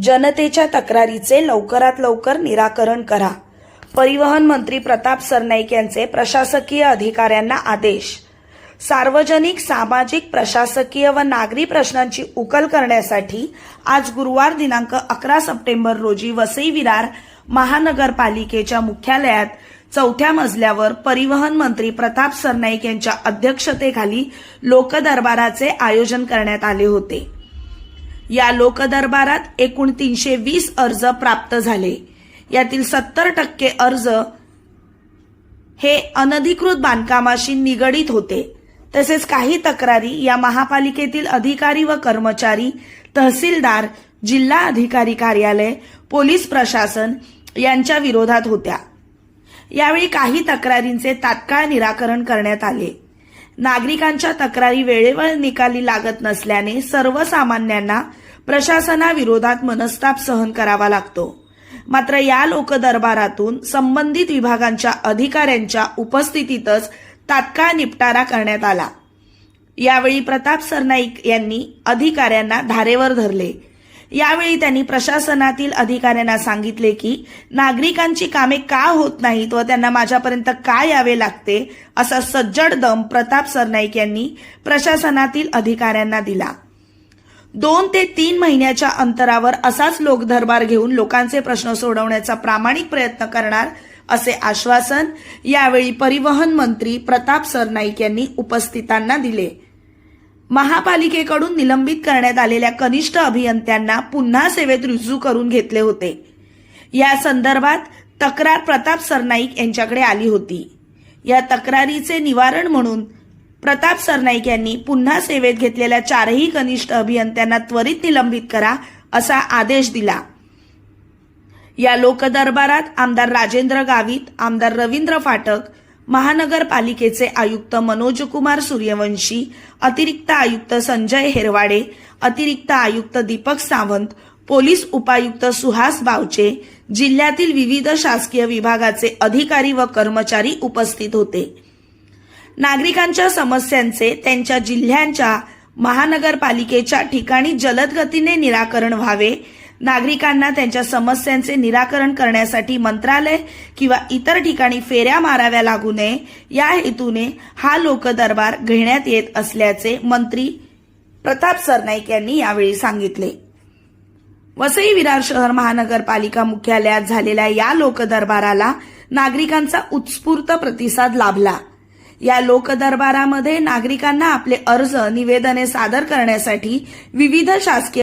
जनतेच्या तक्रारीचे लवकरात लवकर निराकरण करा. परिवहन मंत्री प्रताप सरनाईक यांचे प्रशासकीय अधिकाऱ्यांना आदेश. सार्वजनिक, सामाजिक, प्रशासकीय व नागरी प्रश्नांची उकल करण्यासाठी आज गुरुवार दिनांक 11 सप्टेंबर रोजी वसई विरार महानगरपालिकेच्या मुख्यालयात 4थ्या मजल्यावर परिवहन मंत्री प्रताप सरनाईक यांच्या अध्यक्षतेखाली लोकदरबाराचे आयोजन करण्यात आले होते. या लोकदरबारात एकूण 320 अर्ज प्राप्त झाले. यातील 70% अर्ज हे अनधिकृत बांधकामाशी निगडीत होते. तसेच काही तक्रारी या महापालिकेतील अधिकारी व कर्मचारी, तहसीलदार, जिल्हा अधिकारी कार्यालय, पोलीस प्रशासन यांच्या विरोधात होत्या. यावेळी काही तक्रारींचे तात्काळ निराकरण करण्यात आले. नागरिकांच्या तक्रारी वेळेवर निकाली लागत नसल्याने सर्वसामान्यांना प्रशासनाविरोधात मनस्ताप सहन करावा लागतो. मात्र या लोकदरबारातून संबंधित विभागांच्या अधिकाऱ्यांच्या उपस्थितीतच तात्काळ निपटारा करण्यात आला. यावेळी प्रताप सरनाईक यांनी अधिकाऱ्यांना धारेवर धरले. यावेळी त्यांनी प्रशासनातील अधिकाऱ्यांना सांगितले की नागरिकांची कामे का होत नाहीत व त्यांना माझ्यापर्यंत का यावे लागते, असा सज्जड दम प्रताप सरनाईक यांनी प्रशासनातील अधिकाऱ्यांना दिला. 2 ते 3 महिन्याच्या अंतरावर असाच लोकदरबार घेऊन लोकांचे प्रश्न सोडवण्याचा प्रामाणिक प्रयत्न करणार, असे आश्वासन यावेळी परिवहन मंत्री प्रताप सरनाईक यांनी उपस्थितांना दिले. महापालिकेकडून निलंबित करण्यात आलेल्या कनिष्ठ अभियंत्यांना पुन्हा सेवेत रुजू करून घेतले होते. या संदर्भात तक्रार प्रताप सरनाईक यांच्याकडे आली होती. या तक्रारीचे निवारण म्हणून प्रताप सरनाईक यांनी पुन्हा सेवेत घेतलेल्या 4ही कनिष्ठ अभियंत्यांना त्वरित निलंबित करा, असा आदेश दिला. या लोकदरबारात आमदार राजेंद्र गावित, आमदार रवींद्र फाटक, महानगरपालिकेचे आयुक्त मनोजकुमार सूर्यवंशी, अतिरिक्त आयुक्त संजय हेरवाडे, अतिरिक्त आयुक्त दीपक सावंत, पोलीस उपायुक्त सुहास बावचे, जिल्ह्यातील विविध शासकीय विभागाचे अधिकारी व कर्मचारी उपस्थित होते. नागरिकांच्या समस्यांचे त्यांच्या जिल्ह्यांच्या महानगरपालिकेच्या ठिकाणी जलद गतीने निराकरण व्हावे, नागरिकांना त्यांच्या समस्यांचे निराकरण करण्यासाठी मंत्रालय किंवा इतर ठिकाणी फेऱ्या माराव्या लागू नये, या हेतूने हा लोकदरबार घेण्यात येत असल्याचे मंत्री प्रताप सरनाईक यांनी यावेळी सांगितले. वसई विरार शहर महानगरपालिका मुख्यालयात झालेल्या या लोकदरबाराला नागरिकांचा उत्स्फूर्त प्रतिसाद लाभला. या लोकदरबारामध्ये नागरिकांना आपले अर्ज, निवेदने सादर करण्यासाठी विविध शासकीय